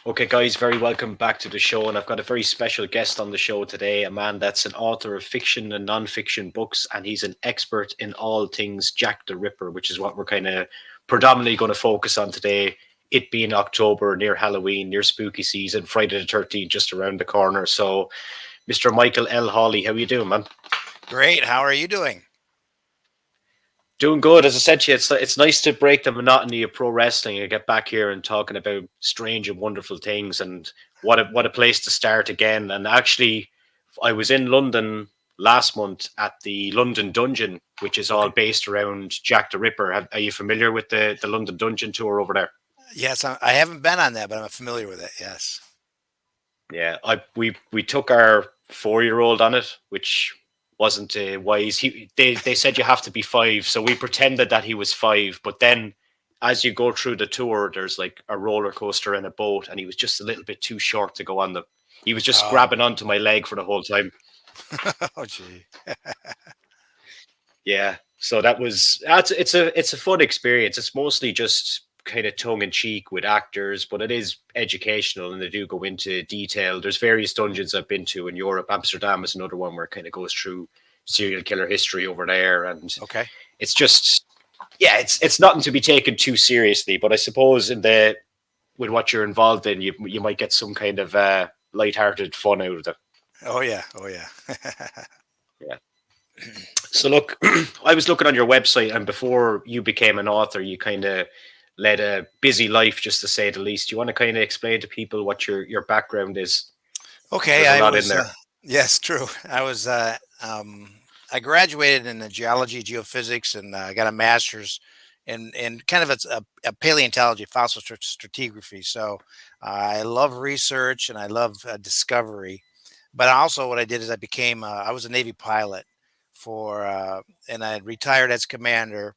Okay, guys, very welcome back to the show. And I've got a very special guest on the show today, a man that's an author of fiction and non-fiction books, and he's an expert in all things Jack the Ripper, which is what we're kind of predominantly going to focus on today. It being October, near Halloween, near spooky season, Friday the 13th, just around the corner. So, Mr. Michael L. Hawley, how you doing, man? Great. How are you doing? Doing good. As I said to you, it's nice to break the monotony of pro wrestling and get back here and talking about strange and wonderful things. And what a place to start again. And actually, I was in London last month at the London Dungeon, which is all Okay. based around Jack the Ripper. Are you familiar with the London Dungeon tour over there? Yes, I haven't been on that, but I'm familiar with it. Yes. Yeah, we took our 4 year old on it, which wasn't wise. They said you have to be five, so we pretended that he was five. But then, as you go through the tour, there's like a roller coaster and a boat, and he was just a little bit too short to go on them. He was just Oh. grabbing onto my leg for the whole time. Oh, gee. Yeah, so that's it's a fun experience. It's mostly just kind of tongue in cheek with actors, but it is educational and they do go into detail. There's various dungeons I've been to in Europe. Amsterdam is another one where it kind of goes through serial killer history over there, and Okay. it's just yeah, it's nothing to be taken too seriously. But I suppose in the with what you're involved in, you might get some kind of lighthearted fun out of it. Oh yeah. Oh yeah. Yeah. So look, I was looking on your website, and before you became an author, you kind of led a busy life, just to say the least. Do you want to kind of explain to people what your background is? Because Okay. there's a I lot in was. there. Yes, true. I was. I graduated in geology, geophysics, and I got a master's in kind of a paleontology, fossil stratigraphy. So I love research and I love discovery. But also, what I did is I was a Navy pilot and I retired as commander.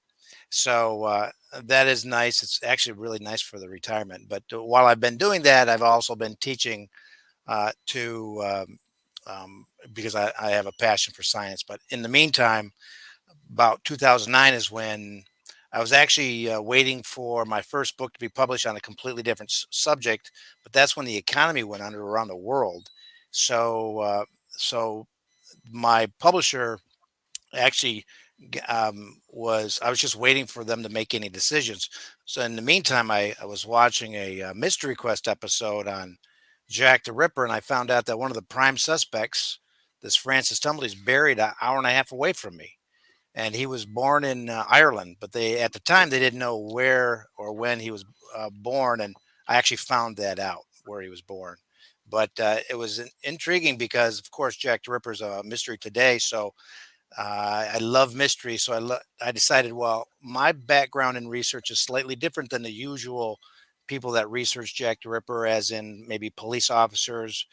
So that is nice. It's actually really nice for the retirement. But while I've been doing that, I've also been teaching to because I have a passion for science. But in the meantime, about 2009 is when I was actually waiting for my first book to be published on a completely different subject. But that's when the economy went under around the world. So my publisher actually was I was just waiting for them to make any decisions. So in the meantime, I was watching a, Mystery Quest episode on Jack the Ripper, and I found out that one of the prime suspects, this Francis Tumblety, is buried an hour and a half away from me, and he was born in Ireland. But they at the time they didn't know where or when he was born, and I actually found that out where he was born. But it was intriguing because, of course, Jack the Ripper is a mystery today. So I love mystery, so I decided, well, my background in research is slightly different than the usual people that research Jack the Ripper, as in maybe police officers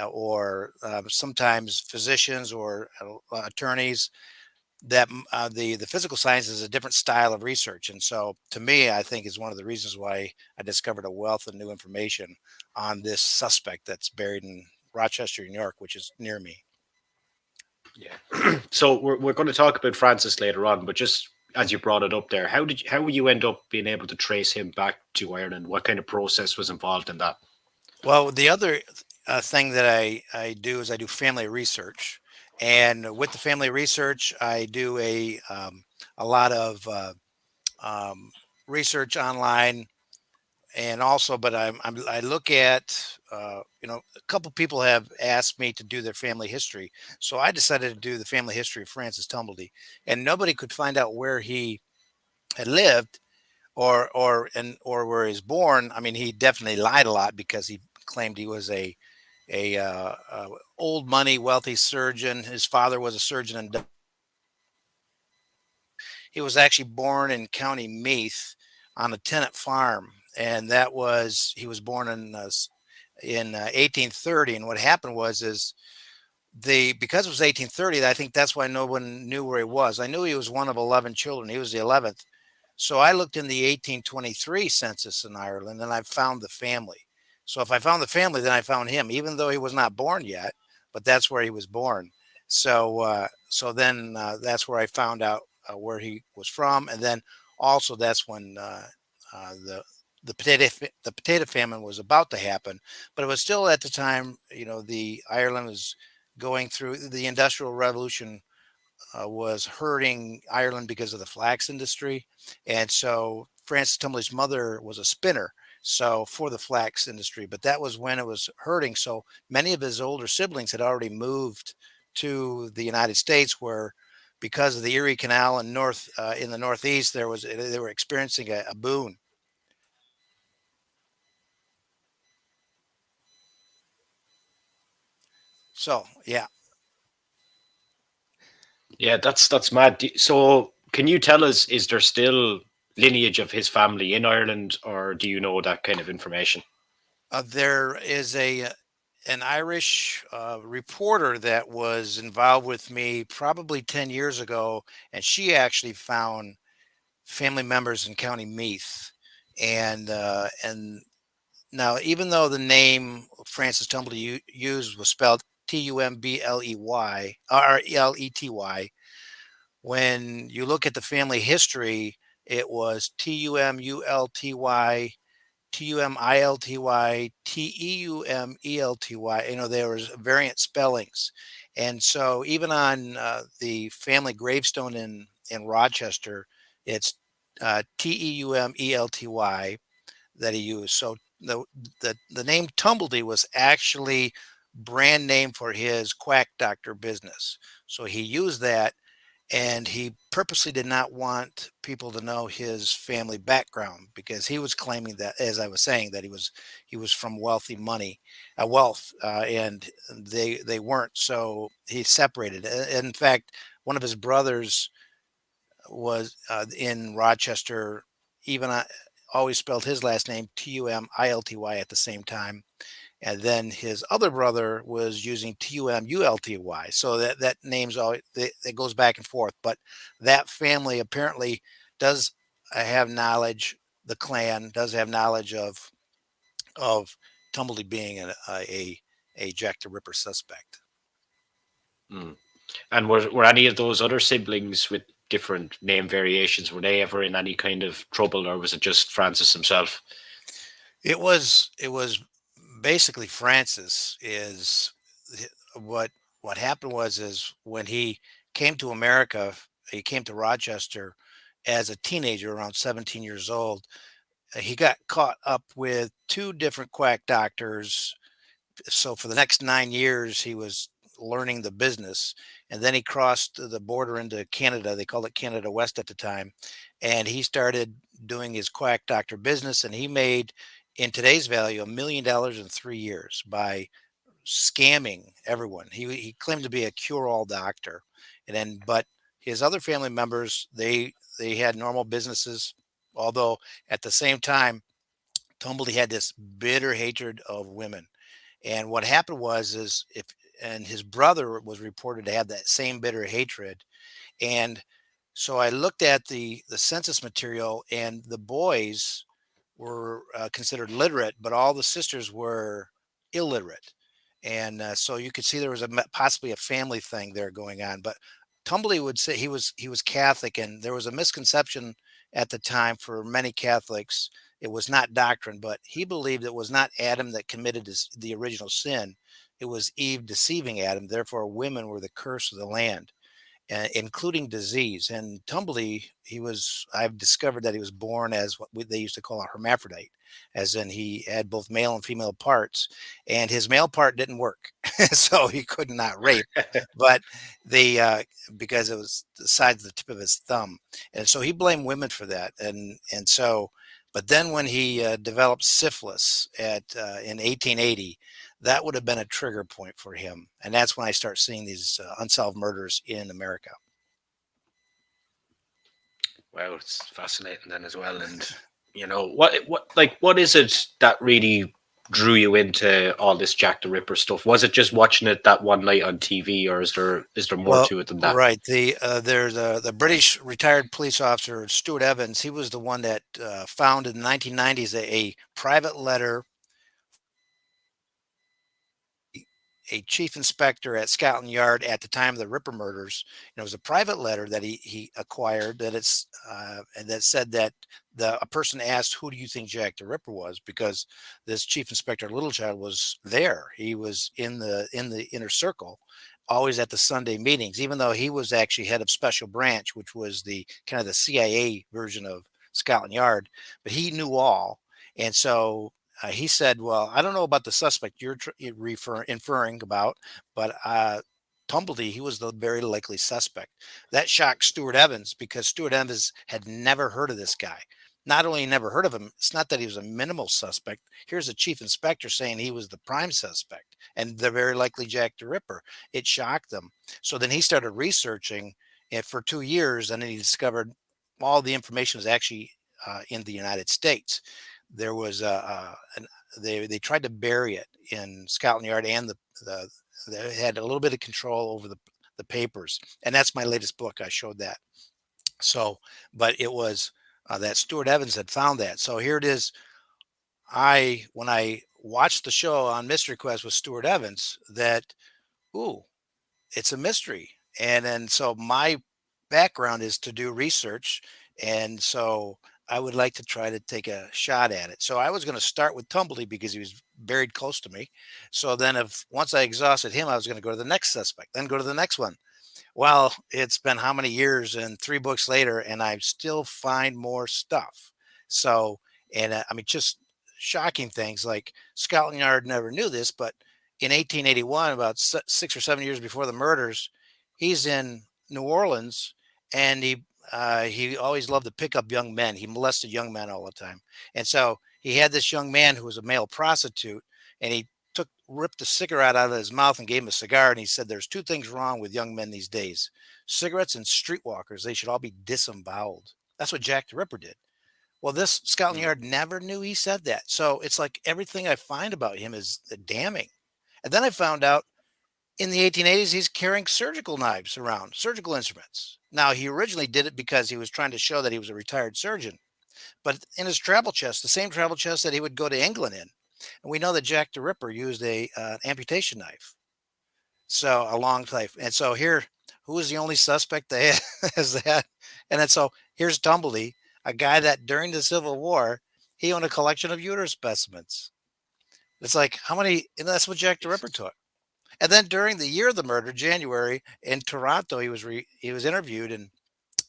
or sometimes physicians or attorneys. The physical science is a different style of research, and so to me, I think is one of the reasons why I discovered a wealth of new information on this suspect that's buried in Rochester, New York, which is near me. Yeah. So we're going to talk about Francis later on, but just as you brought it up there, how you end up being able to trace him back to Ireland? What kind of process was involved in that? Well, the other thing that I do is I do family research, and with the family research, I do a lot of um, research online, and also, but I look at a couple people have asked me to do their family history, so I decided to do the family history of Francis Tumblety, and nobody could find out where he had lived or where he was born. I mean, he definitely lied a lot because he claimed he was a old money wealthy surgeon. His father was a surgeon, and he was actually born in County Meath on a tenant farm, and that was he was born in 1830. And what happened was is the because it was 1830, I think that's why no one knew where he was. I knew he was one of 11 children. He was the 11th. So I looked in the 1823 census in Ireland and I found the family. So if I found the family, then I found him, even though he was not born yet, but that's where he was born. So then that's where I found out where he was from. And then also that's when the the potato famine was about to happen, but it was still at the time, the Ireland was going through the Industrial Revolution, was hurting Ireland because of the flax industry. And so Francis Tumblety's mother was a spinner, so for the flax industry, but that was when it was hurting. So many of his older siblings had already moved to the United States, where because of the Erie Canal and north in the Northeast, they were experiencing a boon. So yeah. Yeah, that's mad. So, can you tell us, is there still lineage of his family in Ireland, or do you know that kind of information? There is an Irish reporter that was involved with me probably 10 years ago, and she actually found family members in County Meath. And now, even though the name Francis Tumblety used was spelled Tumblety, when you look at the family history, it was Tumilty, Teumelty. There was variant spellings. And so even on the family gravestone in Rochester, it's Teumelty that he used. So the name Tumblety was actually brand name for his quack doctor business. So he used that, and he purposely did not want people to know his family background, because he was claiming that, as I was saying, that he was from wealthy money, wealth, and they weren't. So he separated. In fact, one of his brothers was in Rochester. Even always spelled his last name Tumilty at the same time, and then his other brother was using Tumulty. So that name's always that goes back and forth. But that family apparently does have knowledge. The clan does have knowledge of Tumblety being a Jack the Ripper suspect. Hmm. And were any of those other siblings with different name variations, were they ever in any kind of trouble, or was it just Francis himself? It was basically Francis is what what happened was is when he came to America, he came to Rochester as a teenager around 17 years old. He got caught up with two different quack doctors. So for the next 9 years, he was learning the business, and then he crossed the border into Canada. They called it Canada West at the time, and he started doing his quack doctor business. And he made, in today's value, $1 million in 3 years by scamming everyone. He claimed to be a cure-all doctor, and then but his other family members, they had normal businesses, although at the same time, Tumblety had this bitter hatred of women. And what happened was is if and his brother was reported to have that same bitter hatred. And so I looked at the census material, and the boys were considered literate, but all the sisters were illiterate. And so you could see there was possibly a family thing there going on. But Tumblety would say he was Catholic, and there was a misconception at the time for many Catholics. It was not doctrine, but he believed it was not Adam that committed the original sin. It was Eve deceiving Adam. Therefore, women were the curse of the land, including disease. And Tumblety, I've discovered that he was born as they used to call a hermaphrodite, as in he had both male and female parts, and his male part didn't work, so he could not rape. But because it was the size of the tip of his thumb, and so he blamed women for that, and so. But then when he developed syphilis in 1880, that would have been a trigger point for him. And that's when I start seeing these unsolved murders in America. Wow, it's fascinating then as well. And what is it that really drew you into all this Jack the Ripper stuff? Was it just watching it that one night on TV, or is there more Well, to it than that? right. There's the British retired police officer Stuart Evans. He was the one that found in the 1990s a private letter, a chief inspector at Scotland Yard at the time of the Ripper murders. It was a private letter that he acquired that and that said that a person asked, "Who do you think Jack the Ripper was?" Because this chief inspector Littlechild was there. He was in the inner circle, always at the Sunday meetings, even though he was actually head of special branch, which was the kind of the CIA version of Scotland Yard. But he knew all, and so he said, "Well, I don't know about the suspect you're inferring about, but Tumblety, he was the very likely suspect." That shocked Stuart Evans because Stuart Evans had never heard of this guy. Not only never heard of him, it's not that he was a minimal suspect. Here's a chief inspector saying he was the prime suspect and the very likely Jack the Ripper. It shocked them. So then he started researching it for 2 years, and then he discovered all the information was actually in the United States. There was they tried to bury it in Scotland Yard, and they had a little bit of control over the papers, and that's my latest book. I showed that. So, but it was that Stuart Evans had found that. So here it is. When I watched the show on Mystery Quest with Stuart Evans, that ooh, it's a mystery. And then so my background is to do research. And so I would like to try to take a shot at it. So I was going to start with Tumblety because he was buried close to me. So then if once I exhausted him, I was going to go to the next suspect, then go to the next one. Well, it's been how many years and 3 books later, and I still find more stuff. So, and I mean, just shocking things like Scotland Yard never knew this, but in 1881, about 6 or 7 years before the murders, he's in New Orleans, and he always loved to pick up young men. He molested young men all the time, and so he had this young man who was a male prostitute, and he ripped a cigarette out of his mouth and gave him a cigar. And he said, "There's two things wrong with young men these days: cigarettes and streetwalkers. They should all be disemboweled." That's what Jack the Ripper did. Well, this Scotland Mm. Yard never knew he said that. So it's like everything I find about him is damning. And then I found out in the 1880s, he's carrying surgical knives around, surgical instruments. Now, he originally did it because he was trying to show that he was a retired surgeon. But in his travel chest, the same travel chest that he would go to England in. And we know that Jack the Ripper used a amputation knife, so a long knife. And so here, who is the only suspect that has that? And then so here's Tumblety, a guy that during the Civil War he owned a collection of uterus specimens. It's like how many? And that's what Jack the Ripper Jesus. took. And then during the year of the murder, January in Toronto, he was interviewed, and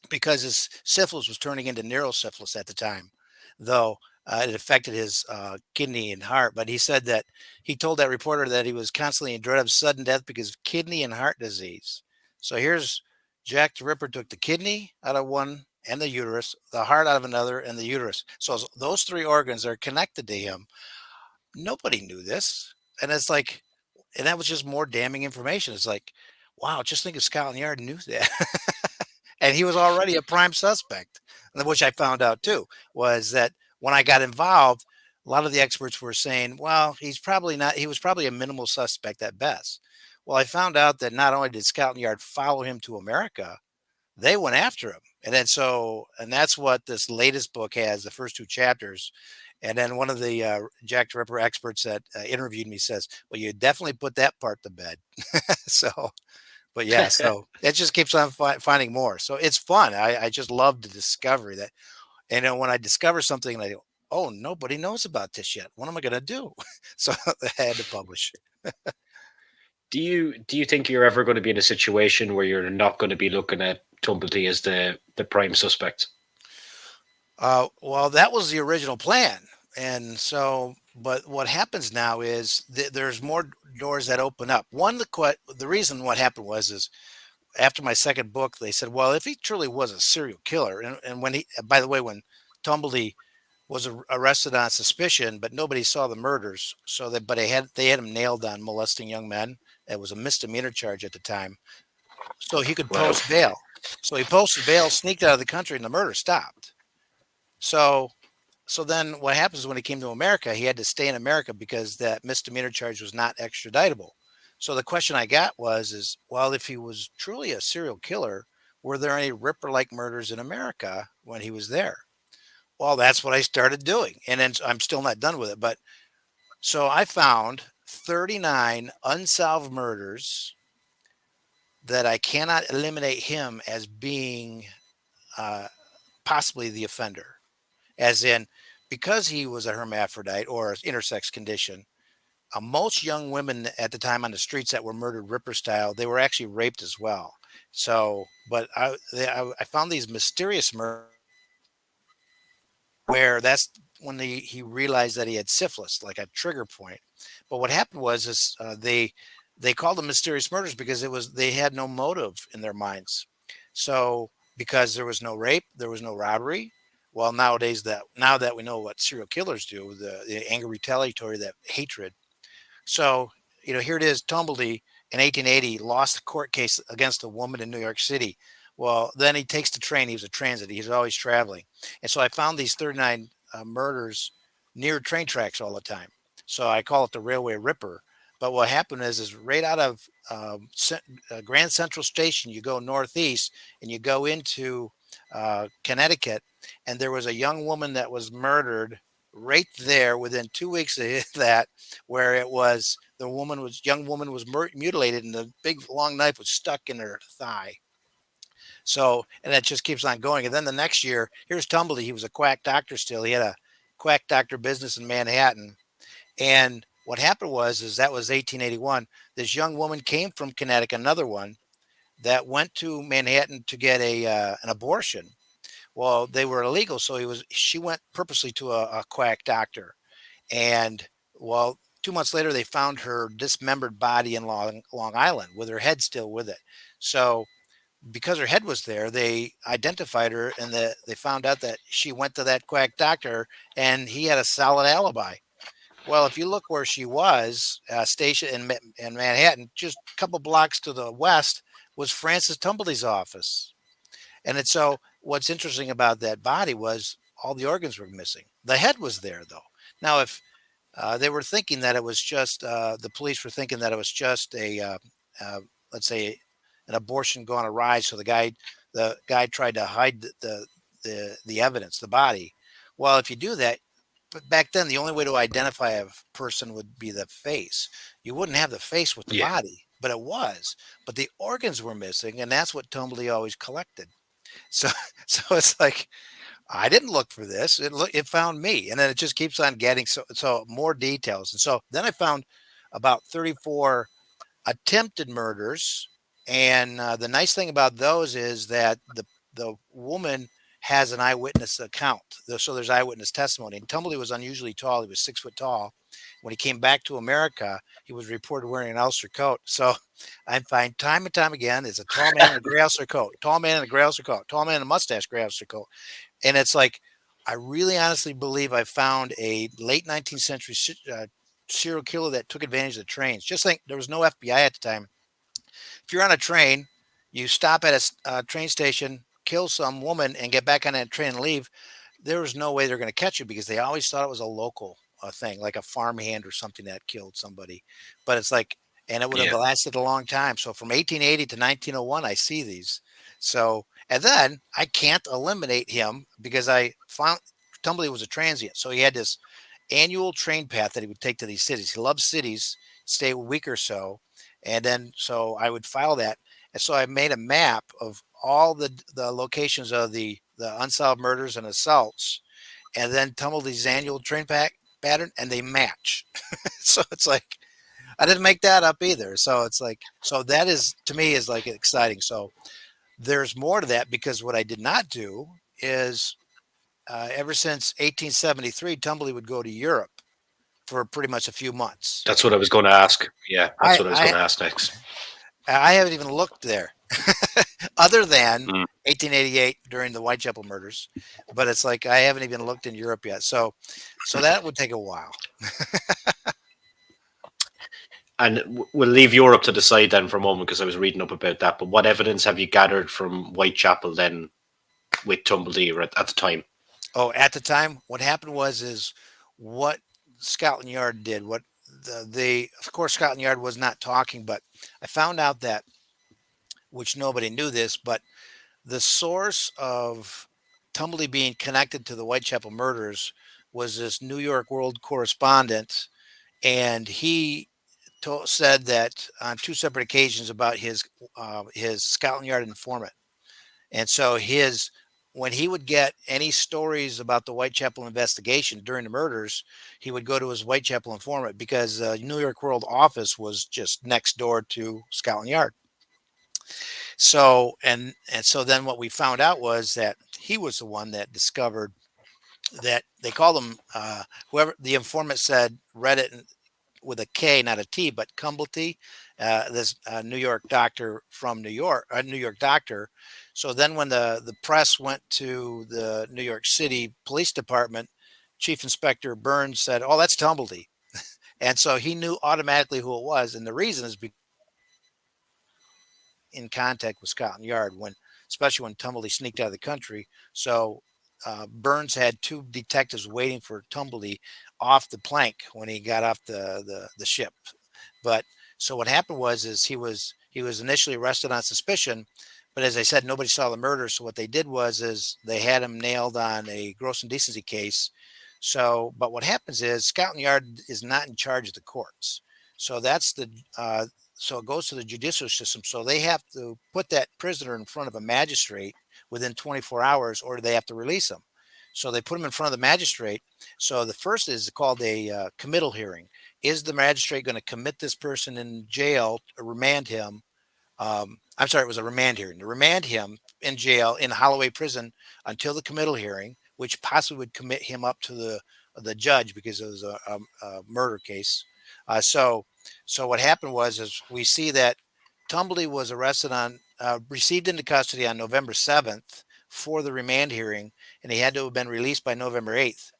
because his syphilis was turning into neurosyphilis at the time, though it affected his kidney and heart. But he said that he told that reporter that he was constantly in dread of sudden death because of kidney and heart disease. So here's Jack the Ripper took the kidney out of one and the uterus, the heart out of another, and the uterus. So those three organs are connected to him. Nobody knew this. And it's like, and that was just more damning information. It's like, wow, just think if Scotland Yard knew that. And he was already a prime suspect, which I found out too, was that when I got involved, a lot of the experts were saying, well, he's probably not, he was probably a minimal suspect at best. Well, I found out that not only did Scotland Yard follow him to America, they went after him. And then and that's what this latest book has, the first two chapters. And then one of the Jack the Ripper experts that interviewed me says, well, you definitely put that part to bed. So, but yeah, so it just keeps on finding more. So it's fun. I just love the discovery that, and then when I discover something, and I go, oh, nobody knows about this yet. What am I going to do? So I had to publish. Do you think you're ever going to be in a situation where you're not going to be looking at Tumblety as the prime suspect? Well, that was the original plan. And so, but what happens now is there's more doors that open up. One, the reason what happened is after my second book, they said, well, if he truly was a serial killer, and when by the way, when Tumblety was arrested on suspicion, but nobody saw the murders, so that, but they had him nailed on molesting young men. It was a misdemeanor charge at the time, so he could Wow. post bail. So he posted bail, sneaked out of the country, and the murder stopped. So, so then what happens when he came to America? He had to stay in America because that misdemeanor charge was not extraditable. So the question I got is, well, if he was truly a serial killer, were there any Ripper-like murders in America when he was there? Well, that's what I started doing. And then I'm still not done with it. But so I found 39 unsolved murders that I cannot eliminate him as being uh, possibly the offender, as in because he was a hermaphrodite or intersex condition. Most young women at the time on the streets that were murdered Ripper style, they were actually raped as well. So, but I found these mysterious murders where that's when he realized that he had syphilis, like a trigger point. But what happened was is they called them mysterious murders because it was they had no motive in their minds. So because there was no rape, there was no robbery. Well, nowadays that now that we know what serial killers do, the anger retaliatory, that hatred. So, here it is. Tumblety in 1880 lost the court case against a woman in New York City. Well, then he takes the train. He was a transit. He's always traveling. And so I found these 39 murders near train tracks all the time. So I call it the Railway Ripper. But what happened is right out of Grand Central Station, you go northeast and you go into Connecticut, and there was a young woman that was murdered right there within 2 weeks of that, where it was the young woman was mutilated and the big long knife was stuck in her thigh. So, and that just keeps on going. And then the next year, here's Tumblety. He was a quack doctor still. He had a quack doctor business in Manhattan. And what happened is that was 1881. This young woman came from Connecticut, another one that went to Manhattan to get an abortion. Well, they were illegal, so she went purposely to a quack doctor. And well, 2 months later, they found her dismembered body in Long Island with her head still with it. So because her head was there, they identified her, and they found out that she went to that quack doctor, and he had a solid alibi. Well, if you look where she was stationed in Manhattan, just a couple blocks to the west was Francis Tumblety's office. And it's so what's interesting about that body was all the organs were missing. The head was there though. Now, if they were thinking that it was just the police were thinking that it was just uh, let's say, an abortion gone awry. So the guy tried to hide the evidence, the body. Well, if you do that, but back then the only way to identify a person would be the face. You wouldn't have the face with the Yeah. body, but it was. But the organs were missing, and that's what Tumblety always collected. So, so it's like I didn't look for this. It found me, and then it just keeps on getting so more details. And so then I found about 34 attempted murders, and the nice thing about those is that the woman has an eyewitness account. So there's eyewitness testimony. And Tumblety was unusually tall. He was 6 foot tall. When he came back to America, he was reported wearing an Ulster coat. So I find time and time again, it's a tall man in a gray Ulster coat, tall man in a gray Ulster coat, tall man in a mustache, gray Ulster coat. And it's like, I really honestly believe I found a late 19th century serial killer that took advantage of the trains. Just think there was no FBI at the time. If you're on a train, you stop at a train station, kill some woman, and get back on that train and leave. There was no way they're going to catch you because they always thought it was a local thing, like a farmhand or something that killed somebody. But it's like, and it would have Yeah. lasted a long time. So from 1880 to 1901, I see these. So, and then I can't eliminate him because I found Tumblety was a transient. So he had this annual train path that he would take to these cities. He loved cities, stay a week or so. And then so I would file that. And so I made a map of all the locations of the unsolved murders and assaults, and then Tumblety's annual pattern, and they match. So it's like I didn't make that up either. So it's like so that is to me is like exciting. So there's more to that because what I did not do is ever since 1873, Tumblety would go to Europe for pretty much a few months. That's what I was going to ask. Yeah, that's I what I was I going to ask next. I haven't even looked there, other than Mm. 1888 during the Whitechapel murders. But it's like I haven't even looked in Europe yet. So that would take a while. And we'll leave Europe to the side then for a moment because I was reading up about that. But what evidence have you gathered from Whitechapel then with Tumblety at the time? Oh, at the time, what happened is what Scotland Yard did. What the of course Scotland Yard was not talking, but I found out that which nobody knew this, but the source of Tumblety being connected to the Whitechapel murders was this New York World correspondent, and he said that on two separate occasions about his Scotland Yard informant. And so his when he would get any stories about the Whitechapel investigation during the murders, he would go to his Whitechapel informant because New York World office was just next door to Scotland Yard. So and so then what we found out was that he was the one that discovered that they called him whoever the informant said read it with a K, not a T, but Cumblety, this New York doctor from New York, a New York doctor. So then, when the press went to the New York City Police Department, Chief Inspector Burns said, "Oh, that's Tumblety," and so he knew automatically who it was. And the reason is because in contact with Scotland Yard when, especially when Tumblety sneaked out of the country. So Burns had two detectives waiting for Tumblety off the plank when he got off the ship. But so what happened was is he was initially arrested on suspicion, but as I said, nobody saw the murder. So what they did was is they had him nailed on a gross indecency case. So, but what happens is Scotland Yard is not in charge of the courts. So that's the so it goes to the judicial system. So they have to put that prisoner in front of a magistrate within 24 hours, or they have to release him. So they put him in front of the magistrate. So the first is called a committal hearing. Is the magistrate going to commit this person in jail or remand him? I'm sorry, it was a remand hearing. To remand him in jail in Holloway Prison until the committal hearing, which possibly would commit him up to the judge because it was a murder case. So what happened was is we see that Tumblety was arrested on received into custody on November 7th for the remand hearing, and he had to have been released by November 8th.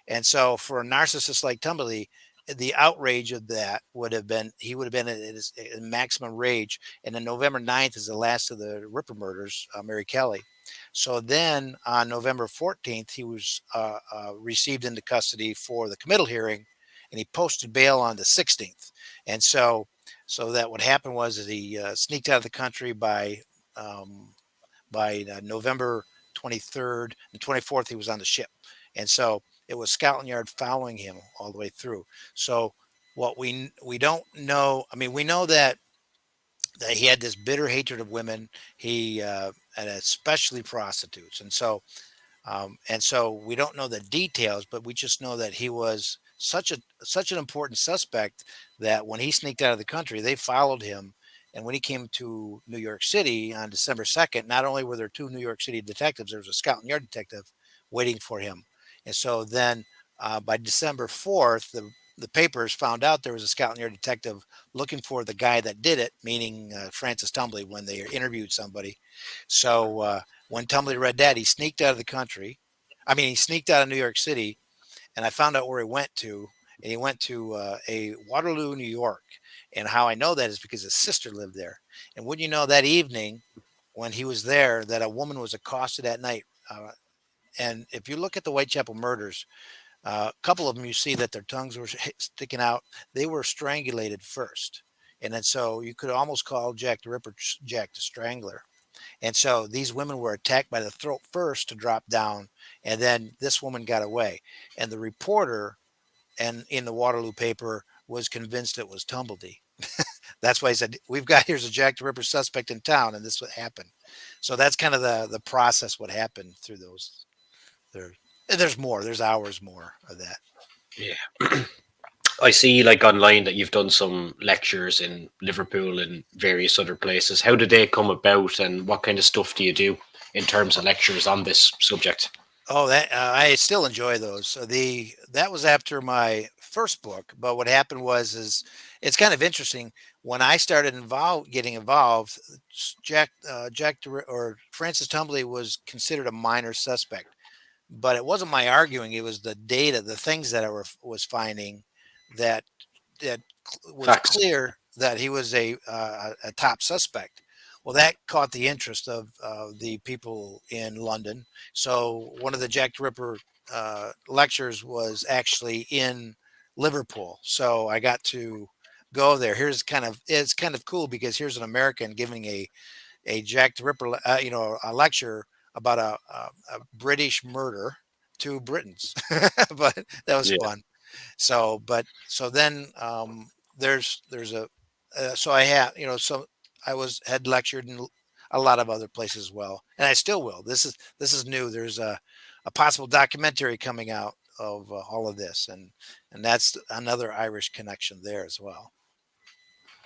And so for a narcissist like Tumblety, the outrage of that would have been he would have been at his maximum rage. And then November 9th is the last of the Ripper murders, Mary Kelly. So then on November 14th, he was received into custody for the committal hearing, and he posted bail on the 16th. And so that what happened was that he sneaked out of the country um, by November 23rd and 24th. He was on the ship, and so it was Scotland Yard following him all the way through. So what we don't know, I mean, we know that he had this bitter hatred of women, he and especially prostitutes, and so we don't know the details, but we just know that he was such an important suspect that when he sneaked out of the country, they followed him. And when he came to New York City on December 2nd, not only were there two New York City detectives, there was a Scotland Yard detective waiting for him. And so then by December 4th, the papers found out there was a Scotland Yard detective looking for the guy that did it, meaning Francis Tumblety, when they interviewed somebody. So when Tumblety read that, he sneaked out of the country. I mean, he sneaked out of New York City, and I found out where he went to. And he went to a Waterloo, New York. And how I know that is because his sister lived there. And wouldn't you know, that evening when he was there, that a woman was accosted at night. And if you look at the Whitechapel murders, a couple of them, you see that their tongues were sticking out. They were strangulated first. And then so you could almost call Jack the Ripper Jack the Strangler. And so these women were attacked by the throat first to drop down, and then this woman got away. And the reporter and in the Waterloo paper was convinced it was Tumblety. That's why he said, "We've got here's a Jack the Ripper suspect in town," and this what happened. So that's kind of the process what happened through those. There, there's more. There's hours more of that. Yeah. I see like online that you've done some lectures in Liverpool and various other places. How did they come about, and what kind of stuff do you do in terms of lectures on this subject? Oh, that I still enjoy those. So the that was after my first book, but what happened was is it's kind of interesting when I started getting involved. Or Francis Tumblety was considered a minor suspect, but it wasn't my arguing; it was the data, the things that was finding that was Facts. clear that he was a top suspect. Well, that caught the interest of the people in London. So one of the Jack the Ripper lectures was actually in Liverpool. So I got to go there. It's kind of cool because here's an American giving a Jack the Ripper, a lecture about a British murder to Britons. But that was Yeah. fun. So then there's a so I have, so I was had lectured in a lot of other places as well, and I still will. This is new. There's a possible documentary coming out of all of this, and that's another Irish connection there as well.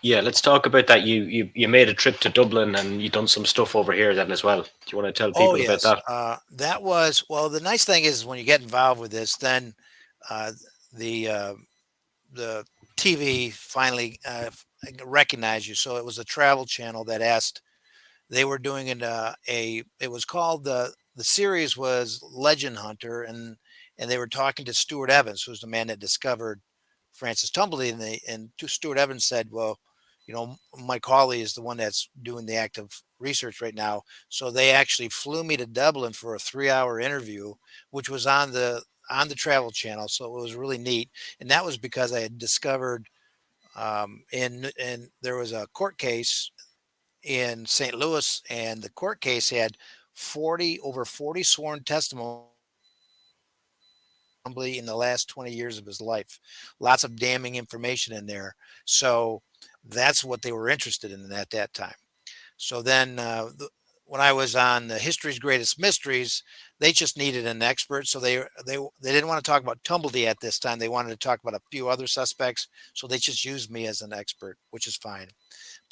Yeah, let's talk about that. You made a trip to Dublin and you done some stuff over here then as well. Do you want to tell Oh people about yes, that? that was well. The nice thing is when you get involved with this, then uh, the uh, the TV finally recognized you. So it was a travel channel that asked. They were doing a it was called the series was Legend Hunter, and they were talking to Stuart Evans, who's the man that discovered Francis Tumblety, and Stuart Evans said, well, Mike Hawley is the one that's doing the active research right now. So they actually flew me to Dublin for a 3-hour interview, which was on the Travel Channel. So it was really neat, and that was because I had discovered and there was a court case in St. Louis, and the court case had 40 sworn testimony in the last 20 years of his life. Lots of damning information in there. So that's what they were interested in at that time. So then when I was on the History's Greatest Mysteries, they just needed an expert. So they didn't want to talk about Tumblety at this time. They wanted to talk about a few other suspects. So they just used me as an expert, which is fine.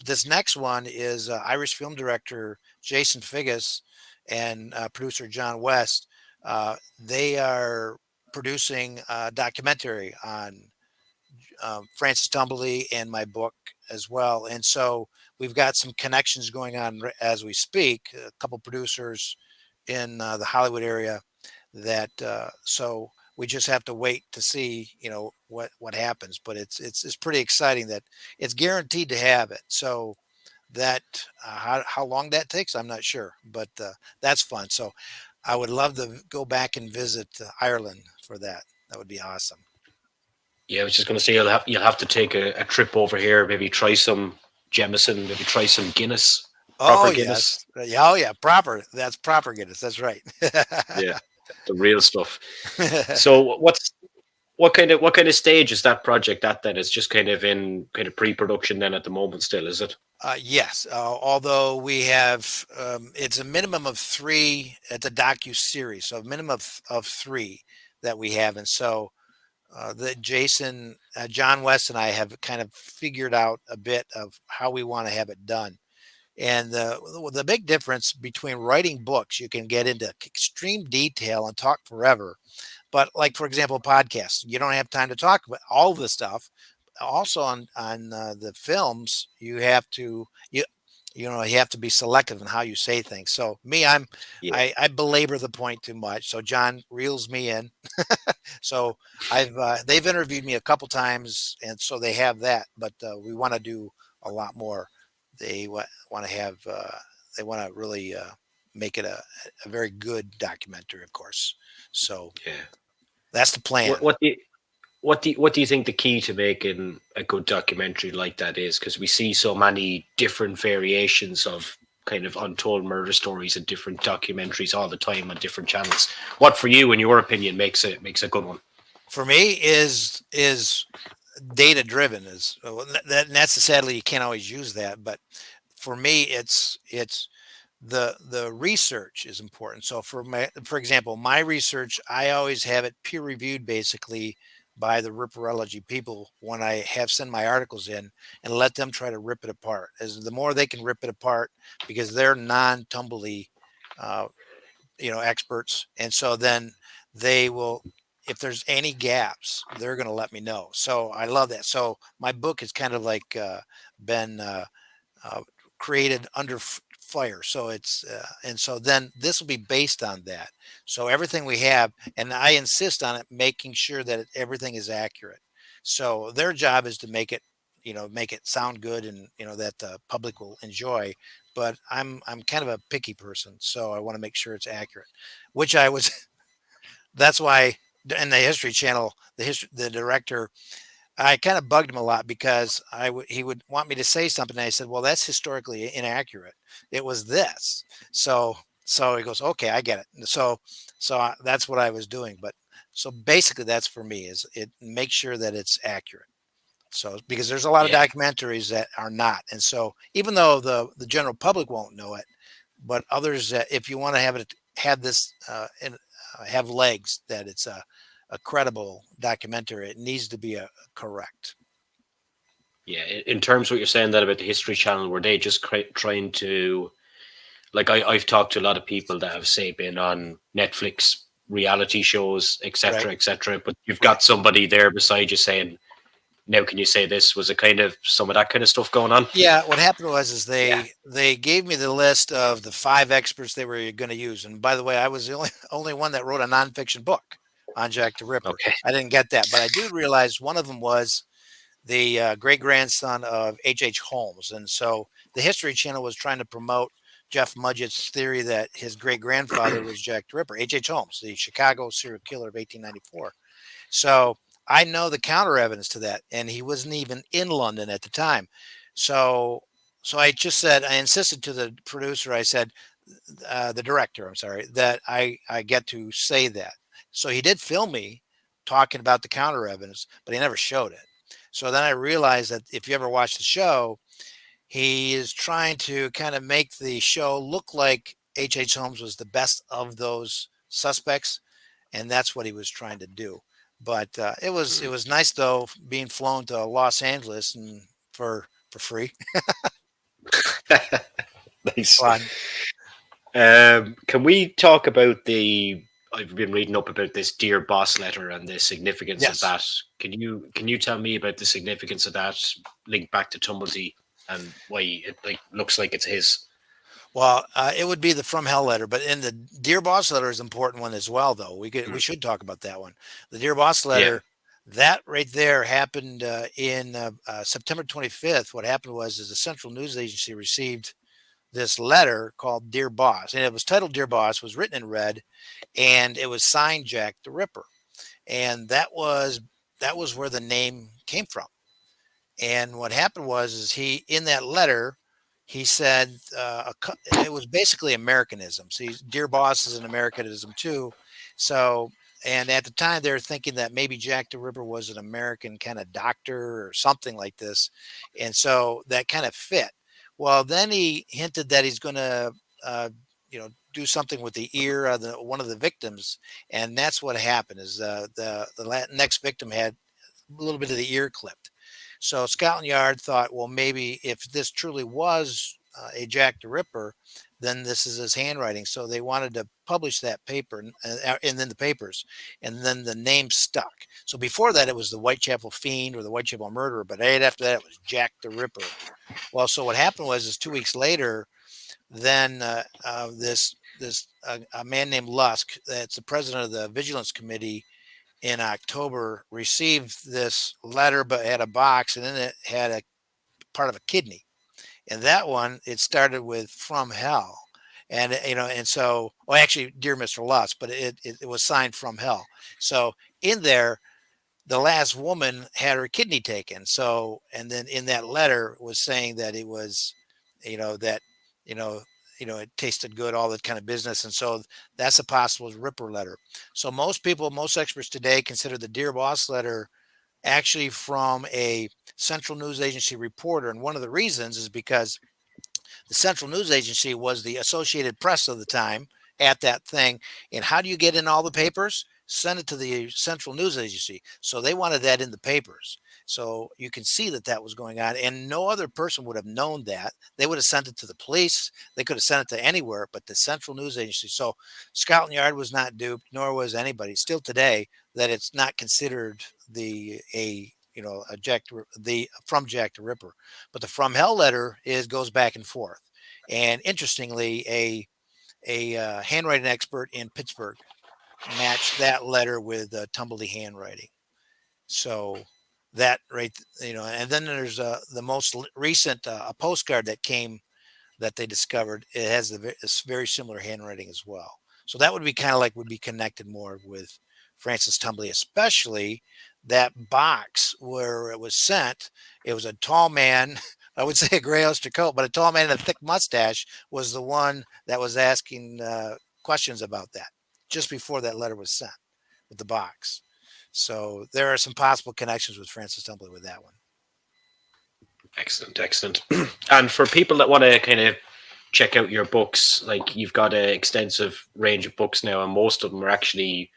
This next one is Irish film director Jason Figgis and producer John West. They are producing a documentary on Francis Tumblety and my book as well. And so we've got some connections going on as we speak. A couple producers in the Hollywood area that so we just have to wait to see what happens, but it's pretty exciting that it's guaranteed to have it. So that how long that takes, I'm not sure, but that's fun. So I would love to go back and visit Ireland for that. That would be awesome. Yeah, I was just going to say you'll have to take a trip over here. Maybe try some Jameson. Maybe try some Guinness, Oh proper Guinness. yes. Yeah, oh yeah, proper, that's proper Guinness, that's right. Yeah, the real stuff. So what kind of stage is that project at then? It's just kind of in kind of pre-production then at the moment still, is it? Yes, although we have, it's a minimum of three. It's a docu series, so a minimum of three that we have, and so the Jason, John West, and I have kind of figured out a bit of how we want to have it done. And the big difference between writing books, you can get into extreme detail and talk forever. But like for example, podcasts, you don't have time to talk about all the stuff. Also on the films, you have to be selective in how you say things. So me, Yeah, I belabor the point too much. So John reels me in. So I've they've interviewed me a couple times, and so they have that. But we want to do a lot more. They want to have they want to really make it a very good documentary, of course. So yeah. that's the What plan. what do you, what do you think the key to making a good documentary like that is? Because we see so many different variations of kind of untold murder stories and different documentaries all the time on different channels. What for you, in your opinion, makes a good one? For me, is data driven. Is well, that and that's sadly you can't always use that, but for me, it's the research is important. So for example, my research, I always have it peer reviewed basically by the ripperology people when I have send my articles in and let them try to rip it apart. As the more they can rip it apart because they're non-tumbly uh, experts, and so then they will, if there's any gaps, they're going to let me know. So I love that. So my book is kind of like been uh, created under fire. So it's and so then this will be based on that. So everything we have, and I insist on it, making sure that everything is accurate. So their job is to make it, make it sound good, and that the public will enjoy. But I'm kind of a picky person, so I want to make sure it's accurate. Which I was. That's why in the History Channel, the director, I kind of bugged him a lot because he would want me to say something. And I said, "Well, that's historically inaccurate. It was this." So so he goes, "Okay, I get it." So that's what I was doing. But so basically, that's for me is it make sure that it's accurate. So because there's a lot of Yeah. documentaries that are not, and so even though the general public won't know it, but others, if you want to have it have this have legs, that it's a credible documentary, it needs to be a correct. Yeah, in terms of what you're saying that about the History Channel, were they just trying to, like, I've talked to a lot of people that have, say, been on Netflix reality shows, Right. etc., etc. But you've Right. got somebody there beside you saying, "Now, can you say this?" Was it kind of some of that kind of stuff going on? Yeah, what happened was is Yeah. they gave me the list of the 5 experts they were going to use, and by the way, I was the only one that wrote a nonfiction book on Jack the Ripper. Okay. I didn't get that, but I do realize one of them was the great grandson of H. Holmes, and so the History Channel was trying to promote Jeff Mudgett's theory that his great grandfather was Jack the Ripper, H. Holmes, the Chicago serial killer of 1894. So I know the counter evidence to that, and he wasn't even in London at the time. So, so I just said, I insisted to the producer, I said, the director, I'm sorry, that I get to say that. So he did film me talking about the counter evidence, but he never showed it. So then I realized that if you ever watch the show, he is trying to kind of make the show look like H. Holmes was the best of those suspects, and that's what he was trying to do. But it Mm. was nice though being flown to Los Angeles and for free. Nice. Fun. Can we talk about the? I've been reading up about this Dear Boss letter and the significance of Yes. that. Can you tell me about the significance of that linked back to Tumblety and why it like looks like it's his? Well, it would be the From Hell letter, but in the Dear Boss letter is an important one as well, though. We Mm. should talk about that one. The Dear Boss Yeah. letter, that right there happened in September 25th. What happened was is the Central News Agency received this letter called Dear Boss, and it was titled Dear Boss, was written in red, and it was signed Jack the Ripper, and that was where the name came from. And what happened was is he in that letter he said it was basically Americanism. See, Dear Boss is an Americanism too. So and at the time they were thinking that maybe Jack the Ripper was an American kind of doctor or something like this, and so that kind of fit. Well, then he hinted that he's going to do something with the ear of one of the victims, and that's what happened. Is the next victim had a little bit of the ear clipped. So Scotland Yard thought, well, maybe if this truly was a Jack the Ripper, then this is his handwriting. So they wanted to publish that paper and then the papers, and then the name stuck. So before that, it was the Whitechapel Fiend or the Whitechapel Murderer, but right after that, it was Jack the Ripper. Well, so what happened was, is 2 weeks later, then this a man named Lusk, that's the president of the Vigilance Committee, in October received this letter, but had a box, and then it had a part of a kidney. And that one, it started with From Hell. And and so, well, actually, Dear Mr. Lutz, but it was signed From Hell. So in there, the last woman had her kidney taken. So, and then in that letter was saying that it was, that, you know, it tasted good, all that kind of business. And so that's a possible Ripper letter. So most people, most experts today consider the Dear Boss letter actually from a Central News Agency reporter. And one of the reasons is because the Central News Agency was the Associated Press of the time at that thing. And how do you get in all the papers? Send it to the Central News Agency. So they wanted that in the papers. So you can see that that was going on. And no other person would have known that. They would have sent it to the police. They could have sent it to anywhere but the Central News Agency. So Scotland Yard was not duped, nor was anybody. Still today, that it's not considered a Jack the from Jack the Ripper, but the From Hell letter is goes back and forth. And interestingly, a handwriting expert in Pittsburgh matched that letter with Tumblety handwriting. So that right, and then there's the most recent a postcard that came that they discovered. It has this very similar handwriting as well. So that would be kind of like would be connected more with Francis Tumblety, especially that box where it was sent. It was a tall man. I would say a gray oyster coat, but a tall man in a thick mustache was the one that was asking questions about that just before that letter was sent with the box. So there are some possible connections with Francis Tumblety with that one. Excellent, excellent. And for people that want to kind of check out your books, like you've got an extensive range of books now, and most of them are actually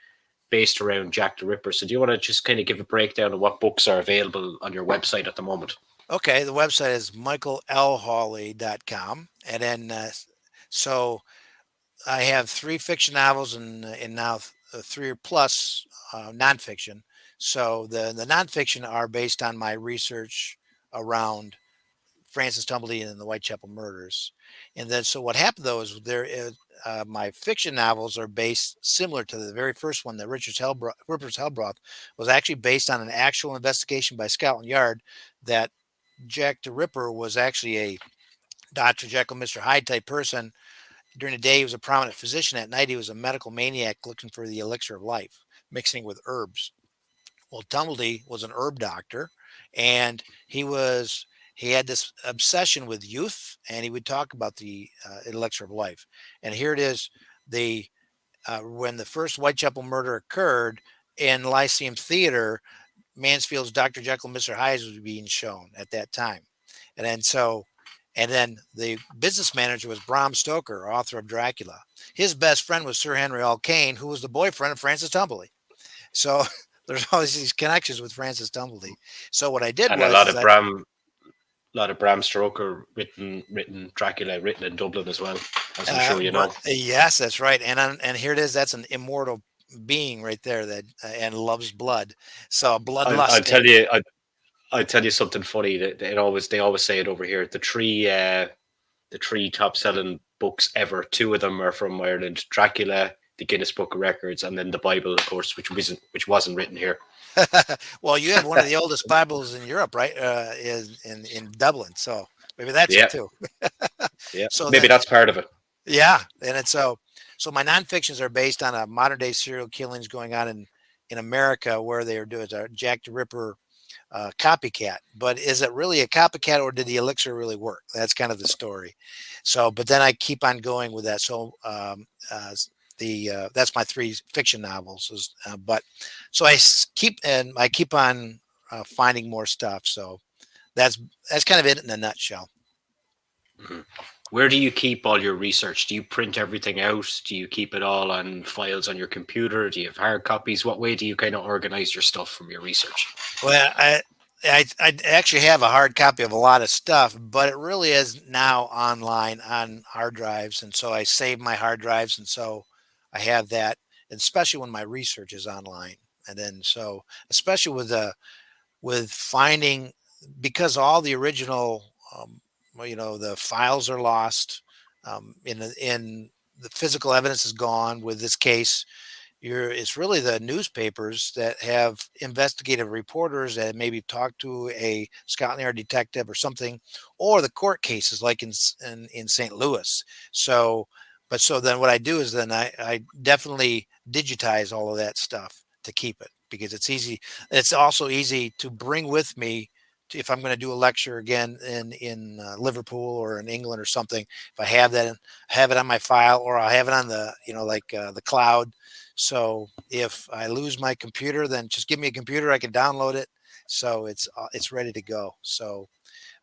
based around Jack the Ripper. So do you want to just kind of give a breakdown of what books are available on your website at the moment? Okay, the website is michaellhawley.com. And then, so I have three fiction novels and now three or plus nonfiction. So the nonfiction are based on my research around Francis Tumblety and the Whitechapel murders. And then, so what happened though is my fiction novels are based similar to the very first one, that Ripper's Hellbroth, was actually based on an actual investigation by Scotland Yard that Jack the Ripper was actually a Dr. Jekyll, Mr. Hyde type person. During the day, he was a prominent physician. At night, he was a medical maniac looking for the elixir of life, mixing with herbs. Well, Tumblety was an herb doctor, and he had this obsession with youth, and he would talk about the elixir of life. And here it is: the when the first Whitechapel murder occurred in Lyceum Theater, Mansfield's Dr. Jekyll, Mr. Hyde was being shown at that time. And then so, and then the business manager was Bram Stoker, author of Dracula. His best friend was Sir Henry Alkane, who was the boyfriend of Francis Tumblety. So there's always these connections with Francis Tumblety. So what I did And a was, lot is of Bram Stoker written Dracula written in Dublin as well, as I'm sure you know. yes, that's right. And here it is. That's an immortal being right there that and loves blood. So I'll bloodlust. tell you, I'll tell you something funny. That they always say it over here. The three top selling books ever. Two of them are from Ireland: Dracula, the Guinness Book of Records, and then the Bible, of course, which wasn't written here. Well, you have one of the oldest Bibles in Europe, right? Is in Dublin. So maybe that's it Yeah, too. yeah. So Maybe then, that's part of it. yeah, and it's so my nonfictions are based on a modern day serial killings going on in America, where they are doing a Jack the Ripper copycat. But is it really a copycat, or did the elixir really work? That's kind of the story. So, but then I keep on going with that. So, the that's my three fiction novels. But so I keep on finding more stuff. So that's that's kind of it in a nutshell. Mhm. Where do you keep all your research? Do you print everything out? Do you keep it all on files on your computer? Do you have hard copies? What way do you kind of organize your stuff from your research? Well, I actually have a hard copy of a lot of stuff, but it really is now online on hard drives, and so I save my hard drives, and so I have that, and especially when my research is online, and then so especially with finding, because all the original, well, the files are lost, in the physical evidence is gone with this case. It's really the newspapers that have investigative reporters that maybe talked to a Scotland Yard detective or something, or the court cases like in St. Louis. So, but so then what I do is then I definitely digitize all of that stuff to keep it, because it's easy. It's also easy to bring with me if I'm going to do a lecture again in Liverpool or in England or something. If I have that, have it on my file, or I'll have it on the like the cloud. So if I lose my computer, then just give me a computer. I can download it, so it's ready to go. So,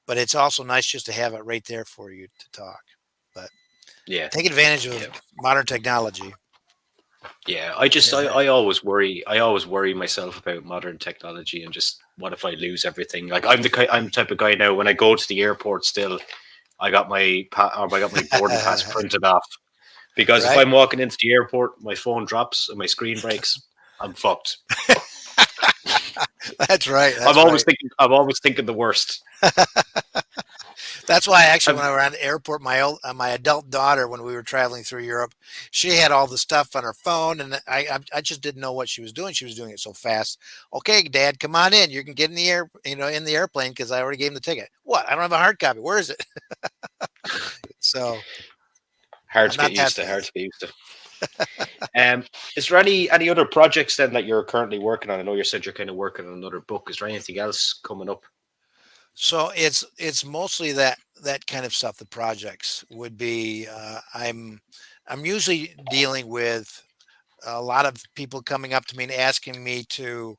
but it's also nice just to have it right there for you to talk. But Yeah, take advantage of yeah. modern technology. Yeah, It is there. I always worry. I always worry myself about modern technology and just what if I lose everything? Like I'm the type of guy now. When I go to the airport, still I got my boarding pass printed off because if Right? I'm walking into the airport, my phone drops and my screen breaks, I'm fucked. That's right. That's right. I'm always thinking the worst. That's why actually, I'm, when I were at the airport, my adult daughter, when we were traveling through Europe, she had all the stuff on her phone, and I just didn't know what she was doing. She was doing it so fast. Okay, Dad, come on in. You can get in the air, in the airplane, because I already gave him the ticket. What? I don't have a hard copy. Where is it? So hard I'm to get not that used to. Hard fast. to get used to. Is there any other projects then that you're currently working on? I know you said you're kind of working on another book. Is there anything else coming up? So it's mostly that kind of stuff. The projects would be I'm usually dealing with a lot of people coming up to me and asking me to,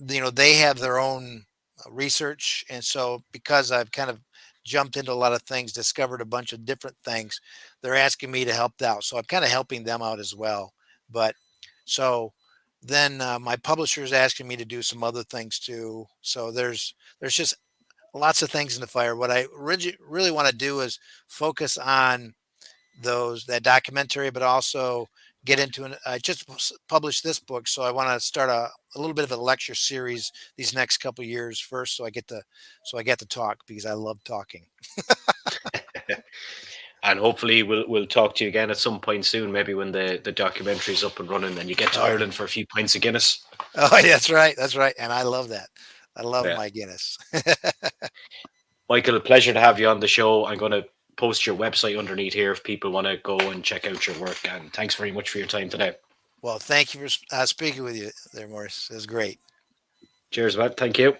they have their own research. And so because I've kind of jumped into a lot of things, discovered a bunch of different things, they're asking me to help out. So I'm kind of helping them out as well. But so then my publisher is asking me to do some other things too. So there's just lots of things in the fire. What I really want to do is focus on that documentary, but also get into I just published this book, so I want to start a little bit of a lecture series these next couple of years first, so I get to talk because I love talking. And hopefully we'll talk to you again at some point soon, maybe when the documentary's up and running and you get to Oh, Ireland for a few pints of Guinness. oh, that's right, and I love that. I love Yeah. my Guinness. Michael, a pleasure to have you on the show. I'm going to post your website underneath here if people want to go and check out your work. And thanks very much for your time today. Well, thank you for speaking with you there, Morris. It was great. Cheers, man. Thank you.